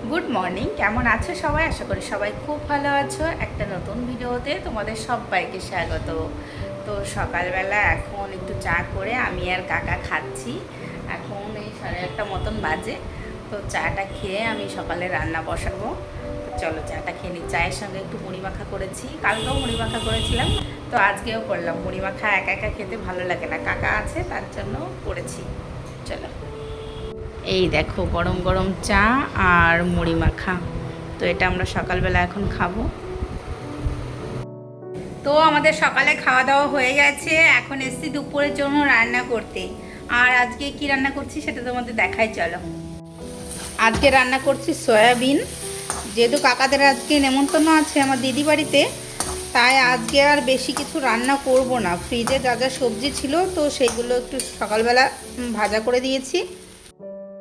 Good morning, কেমন আছো সবাই? আশা করি সবাই খুব ভালো আছো। একটা নতুন ভিডিওতে তোমাদের সবাইকে স্বাগত। তো সকালবেলা এখন একটু চা করে আমি আর কাকা খাচ্ছি। এখন এই 8:30 মতন বাজে। তো চাটা খেয়ে আমি সকালে রান্না বসাবো। তো চলো চাটা খেয়ে নিই। চায়ের সঙ্গে একটু মুড়ি মাখা করেছি, কালকেও মুড়ি মাখা করেছিলাম, তো আজকেও করলাম। মুড়ি মাখা একা একা খেতে ভালো লাগে না, কাকা আছে তার জন্য করেছি। চলো, এই দেখো গরম গরম চা আর মুড়ি মাখা। তো এটা আমরা সকালবেলা এখন খাবো। তো আমাদের সকালে খাওয়া দাওয়া হয়ে গেছে, এখন এসছি দুপুরের জন্য রান্না করতে। আর আজকে কি রান্না করছি সেটা তোমাদের দেখাই, চলো। আজকে রান্না করছি সয়াবিন। যেহেতু কাকাদের আজকে নেমন্তন্ন আছে আমার দিদি বাড়িতে, তাই আজকে আর বেশি কিছু রান্না করব না। ফ্রিজে যা যা সবজি ছিল তো সেইগুলো একটু সকালবেলা ভাজা করে দিয়েছি।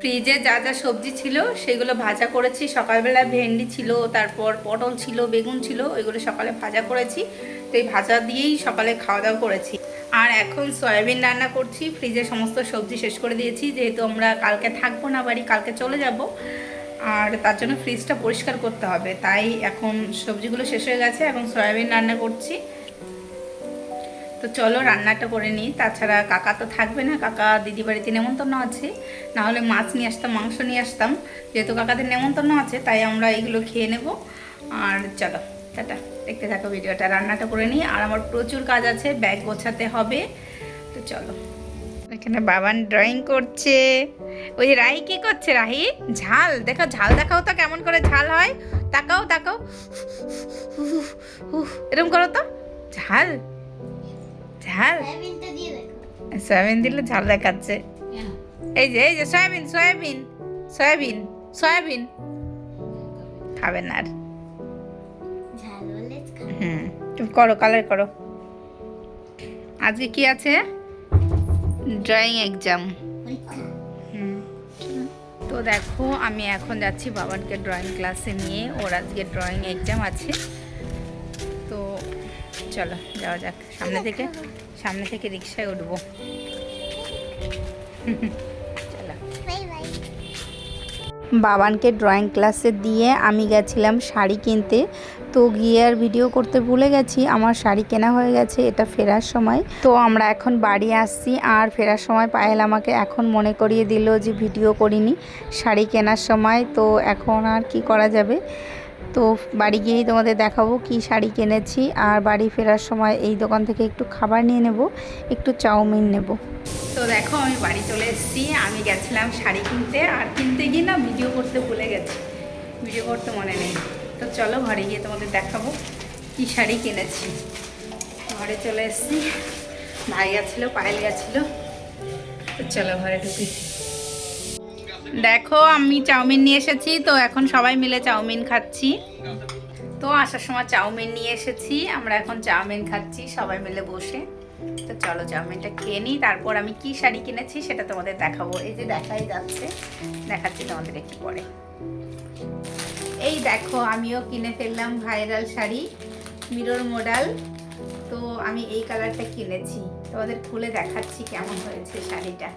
ফ্রিজে যা যা সবজি ছিল সেগুলো ভাজা করেছি সকালবেলা। ভেন্ডি ছিল, তারপর পটল ছিল, বেগুন ছিল, ওইগুলো সকালে ভাজা করেছি। তো এই ভাজা দিয়েই সকালে খাওয়া দাওয়া করেছি। আর এখন সয়াবিন রান্না করছি। ফ্রিজে সমস্ত সবজি শেষ করে দিয়েছি, যেহেতু আমরা কালকে থাকবো না বাড়ি, কালকে চলে যাব। আর তার জন্য ফ্রিজটা পরিষ্কার করতে হবে, তাই এখন সবজিগুলো শেষ হয়ে গেছে, এখন সয়াবিন রান্না করছি। তো চলো রান্নাটা করে নিই। তাছাড়া কাকা তো থাকবে না, কাকা দিদি বাড়িতে নেমন্তন্ন আছে। না হলে মাছ নিয়ে আসতাম, মাংস নিয়ে আসতাম। যেহেতু কাকাদের নেমন্তন্ন আছে তাই আমরা এগুলো খেয়ে নেব। আর চলো টাটা, দেখতে থাকো ভিডিওটা। রান্নাটা করে নিই, আর আমার প্রচুর কাজ আছে, ব্যাগ গোছাতে হবে। তো চলো। এখানে বাবান ড্রয়িং করছে। ওই রাহি কি করছে? রাহি ঝাল দেখো, ঝাল দেখাও তো কেমন করে ঝাল হয়। তাকাও তাকাও, এরকম করো তো। ঝাল ঝাল সয়াবিন দিলে ঝাল দেখাচ্ছে। এই যে এই যে সয়াবিন সয়াবিন সয়াবিন সয়াবিন খাবে না আর। তুমি করো, কালার করো। আজকে কি আছে? Drawing exam. তো দেখো আমি এখন যাচ্ছি বাবানকে ড্রয়িং ক্লাসে নিয়ে, ওর আজকে ড্রয়িং এক্সাম আছে। তো চলো যাওয়া যাক। সামনে থেকে রিক্সায় উঠবো। চলো। বাবানকে ড্রয়িং ক্লাসে দিয়ে আমি গেছিলাম শাড়ি কিনতে। তো গিয়ে আর ভিডিও করতে ভুলে গেছি, আমার শাড়ি কেনা হয়ে গেছে এটা ফেরার সময়। তো আমরা এখন বাড়ি আসছি, আর ফেরার সময় পায়েল আমাকে এখন মনে করিয়ে দিল যে ভিডিও করিনি শাড়ি কেনার সময়। তো এখন আর কি করা যাবে, তো বাড়ি গিয়েই তোমাদের দেখাবো কি শাড়ি কিনেছি। আর বাড়ি ফেরার সময় এই দোকান থেকে একটু খাবার নিয়ে নেব, একটু চাউমিন নেব। তো দেখো আমি বাড়ি চলে এসেছি। আমি গেছিলাম শাড়ি কিনতে, আর কিনতে গিয়ে না ভিডিও করতে ভুলে গেছি, ভিডিও করতে মনে নেই। তো চলো ঘরে গিয়ে তোমাদের দেখাবো কি শাড়ি কিনেছি। ঘরে চলে এসেছি, ভাই গেছিলো, পায়েল গেছিলো। তো চলো ঘরে ঢুকি। দেখো আমি চাউমিন নিয়ে এসেছি, তো এখন সবাই মিলে চাউমিন খাচ্ছি। তো আসার সময় চাউমিন নিয়ে এসেছি, আমরা এখন চাউমিন খাচ্ছি সবাই মিলে বসে। তো চলো চাউমিনটা খেয়ে নিই, তারপর আমি কি শাড়ি কিনেছি সেটা তোমাদের দেখাবো। এই যে দেখাই যাচ্ছে, দেখাচ্ছি তোমাদের একটু পরে। এই দেখো আমিও কিনে ফেললাম ভাইরাল শাড়ি, মিরর মডেল। তো আমি এই কালারটা কিনেছি, তোমাদের খুলে দেখাচ্ছি কেমন হয়েছে শাড়িটা।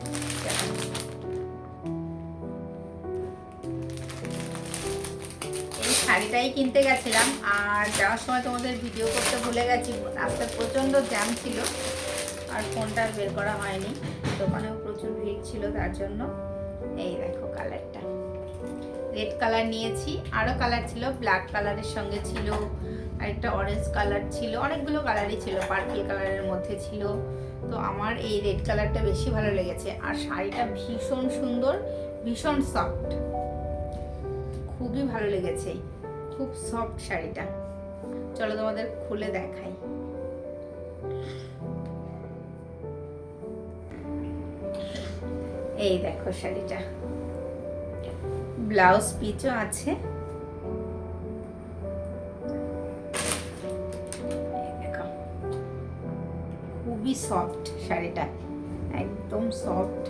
শাড়িটাই কিনতে গেছিলাম, আর যাওয়ার সময় তোমাদের ভিডিও করতে ভুলে গেছি, রাস্তায় প্রচণ্ড জ্যাম ছিল আর ফোনটা বের করা হয়নি। দোকানেও প্রচুর ভিড় ছিল তার জন্য। এই দেখো কালারটা, রেড কালার নিয়েছি, আরও কালার ছিল, ব্ল্যাক কালারের সঙ্গে ছিল, আর একটা অরেঞ্জ কালার ছিল, অনেকগুলো কালারই ছিল, পার্পল কালারের মধ্যে ছিল। তো আমার এই রেড কালারটা বেশি ভালো লেগেছে। আর শাড়িটা ভীষণ সুন্দর, ভীষণ সফট, খুবই ভালো লেগেছে, খুব সফট শাড়িটা। চলো তোমাদের খুলে দেখাই। এই দেখো শাড়িটা, ব্লাউজ পিচও আছে। দেখো খুবই সফট শাড়িটা, একদম সফট।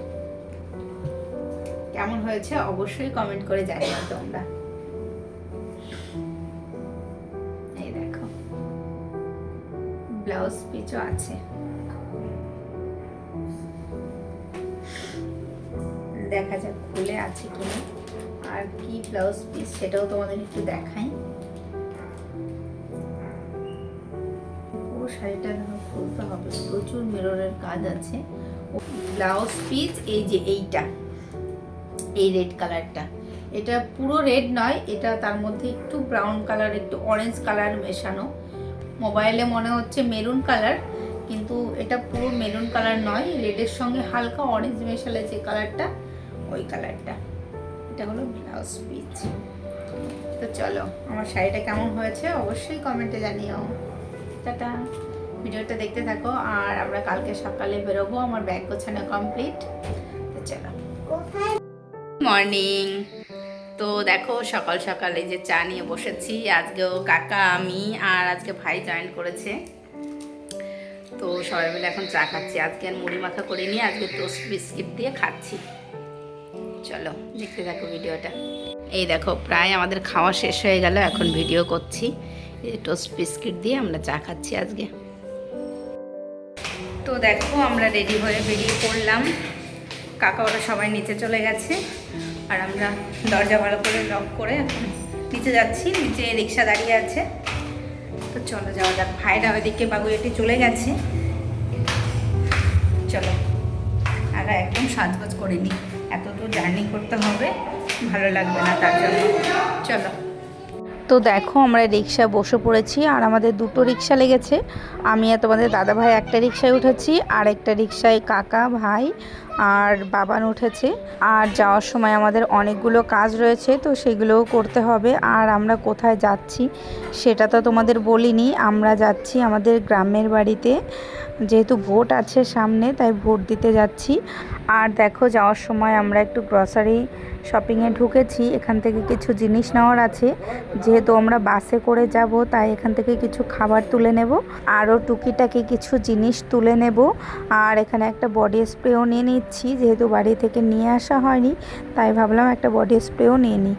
কেমন হয়েছে অবশ্যই কমেন্ট করে জানিও তোমরা। এই দেখো ব্লাউজ পিচও আছে। দেখা যাক খুলে আছে কিনা। আর কি ব্লাউজ পিস সেটাও তোমাদের একটু দেখাই। পুরো শাড়িটা খুলতে হবে, প্রচুর মিররের কাজ আছে। ব্লাউজ পিস এই যে এইটা, এই রেড কালারটা, এটা পুরো রেড নয়, এটা তার মধ্যে একটু ব্রাউন কালার, একটু অরেঞ্জ কালার মেশানো। মোবাইলে মনে হচ্ছে মেরুন কালার, কিন্তু এটা পুরো মেরুন কালার নয়, রেডের সঙ্গে হালকা অরেঞ্জ মেশালে যে কালারটা, ওই কালারটা। এটা হলো ব্লাউজ পিস। তো চলো, আমার শাড়িটা কেমন হয়েছে অবশ্যই কমেন্টে জানিও। টাটা, ভিডিওটা দেখতে থাকো। আর আমরা কালকে সকালে বেরোবো, আমার ব্যাগ গোছানো কমপ্লিট। তো চলো, মর্নিং। তো দেখো সকাল সকালে যে চা নিয়ে বসেছি, আজকেও কাকা, আমি আর আজকে ভাই জয়েন করেছে। তো সবাই মিলে এখন চা খাচ্ছি। আজকে আর মুড়ি মাখা করিনি, আজকে টোস্ট বিস্কিট দিয়ে খাচ্ছি। চলো দেখতে থাকো ভিডিওটা। এই দেখো প্রায় আমাদের খাওয়া শেষ হয়ে গেল, এখন ভিডিও করছি। এই টোস্ট বিস্কিট দিয়ে আমরা চা খাচ্ছি আজকে। তো দেখো আমরা রেডি হয়ে বেরিয়ে পড়লাম। কাকা ওরা সবাই নিচে চলে গেছে, আর আমরা দরজা ভালো করে লক করে এখন নিচে যাচ্ছি। নিচে রিক্সা দাঁড়িয়ে আছে। তো চলো যাওয়া যাক। ভাইরা ওইদিকে বাগুইয়াটি চলে গেছে। চলো, আর একদম সাজগোজ করিনি, এত দূর জার্নি করতে হবে, ভালো লাগবে না তার জন্য। চলো। তো দেখো আমরা রিক্সা বসে পড়েছি, আর আমাদের দুটো রিক্সা লেগেছে। আমি আর তোমাদের দাদা ভাই একটা রিক্সায় উঠেছি, আর একটা রিক্সায় কাকা, ভাই আর বাবান উঠেছে। আর যাওয়ার সময় আমাদের অনেকগুলো কাজ রয়েছে, তো সেগুলোও করতে হবে। আর আমরা কোথায় যাচ্ছি সেটা তো তোমাদের বলিনি। আমরা যাচ্ছি আমাদের গ্রামের বাড়িতে, যেহেতু ভোট আছে সামনে, তাই ভোট দিতে যাচ্ছি। আর দেখো যাওয়ার সময় আমরা একটু গ্রসারি শপিংয়ে ঢুকেছি। এখান থেকে কিছু জিনিস নেওয়ার আছে, যেহেতু আমরা বাসে করে যাব, তাই এখান থেকে কিছু খাবার তুলে নেব, আরও টুকিটাকি কিছু জিনিস তুলে নেব। আর এখানে একটা বডি স্প্রেও নিয়ে নিচ্ছি, যেহেতু বাড়ি থেকে নিয়ে আসা হয়নি, তাই ভাবলাম একটা বডি স্প্রেও নিয়ে নিই।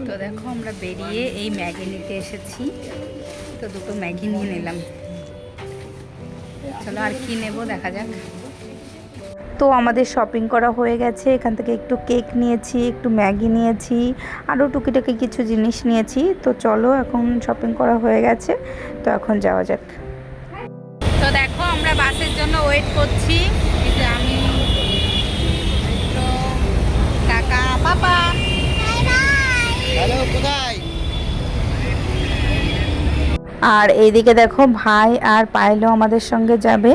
তো দেখো আমরা বেরিয়ে এই ম্যাগি নিতে এসেছি, তো দুটো ম্যাগি নিয়ে নিলাম। চলো আর কি নেব দেখা যাক। তো আমাদের শপিং করা হয়ে গেছে। এখান থেকে একটু কেক নিয়েছি, একটু ম্যাগি নিয়েছি, আরও টুকিটাকি কিছু জিনিস নিয়েছি। তো চলো, এখন শপিং করা হয়ে গেছে, তো এখন যাওয়া যাক। তো দেখো আমরা বাসের জন্য ওয়েট করছি। এই যে আমি, তো কাকা, পাপা। হ্যালো, কোথায়? আর এইদিকে দেখো ভাই আর পায়েলও আমাদের সঙ্গে যাবে।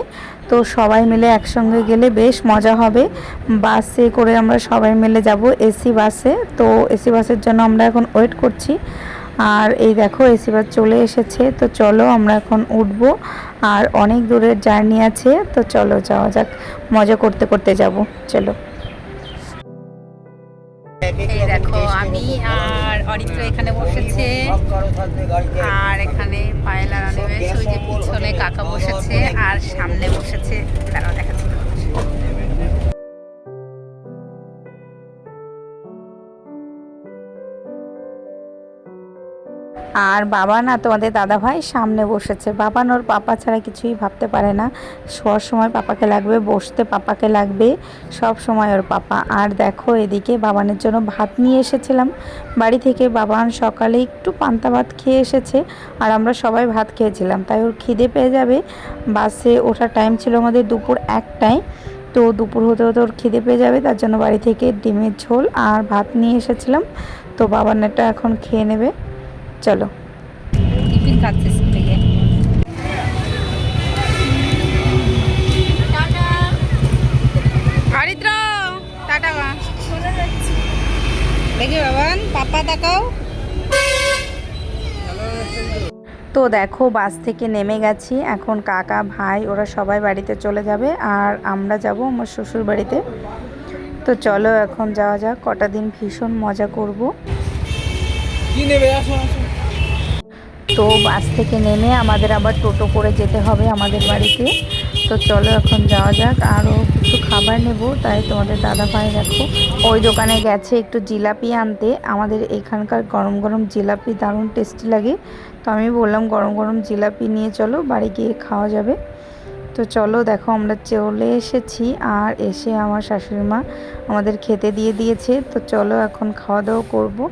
তো সবাই মিলে একসঙ্গে গেলে বেশ মজা হবে। বাসে করে আমরা সবাই মিলে যাব, এসি বাসে। তো এসি বাসের জন্য আমরা এখন ওয়েট করছি। আর এই দেখো এসি বাস চলে এসেছে। তো চলো আমরা এখন উঠব, আর অনেক দূরের জার্নি আছে। তো চলো যাওয়া যাক, মজা করতে করতে যাব। চলো। এই দেখো আমি আর অরিত্র এখানে বসেছে, আর এখানে পায়েল আর অনিমেষ, ওই যে পিছনে কাকা বসেছে, আর সামনে বসেছে, তারাও দেখাচ্ছে। আর বাবা না, তোমাদের দাদা ভাই সামনে বসেছে। বাবান ওর পাপা ছাড়া কিছুই ভাবতে পারে না। শোয়ার সময় পাপাকে লাগবে, বসতে পাপাকে লাগবে, সব সময় ওর পাপা। আর দেখো এদিকে বাবানের জন্য ভাত নিয়ে এসেছিলাম বাড়ি থেকে। বাবান সকালে একটু পান্তা ভাত খেয়ে এসেছে, আর আমরা সবাই ভাত খেয়েছিলাম, তাই ওর খিদে পেয়ে যাবে। বাসে ওঠার টাইম ছিল আমাদের দুপুর 1টায়। তো দুপুর হতে হতে ওর খিদে পেয়ে যাবে, তার জন্য বাড়ি থেকে ডিমের ঝোল আর ভাত নিয়ে এসেছিলাম। তো বাবানেরটা এখন খেয়ে নেবে। চলো, টিফিন খাচ্ছে থেকে। হরিদ্র টাটা দেখি বাবান, পাপা তাকাও। তো দেখো বাস থেকে নেমে গেছি, এখন কাকা, ভাই ওরা সবাই বাড়িতে চলে যাবে, আর আমরা যাব আমার শ্বশুর বাড়িতে। তো চলো এখন যাওয়া যাক, কটা দিন ভীষণ মজা করব। তো বাস থেকে নেমে আমাদের আবার টোটো করে যেতে হবে আমাদের বাড়িতে। তো চলো এখন যাওয়া যাক, আরও কিছু খাবার নেব, তাই তোমাদের দাদা ভাই দেখো ওই দোকানে গেছে একটু জিলাপি আনতে। আমাদের এখানকার গরম গরম জিলাপি দারুণ টেস্টি লাগে, তো আমি বললাম গরম গরম জিলাপি নিয়ে চলো, বাড়ি গিয়ে খাওয়া যাবে। তো চলো দেখো আমরা চলে এসেছি, আর এসে আমার শাশুড়ি মা আমাদের খেতে দিয়ে দিয়েছে। তো চলো এখন খাওয়া দাওয়া করবো।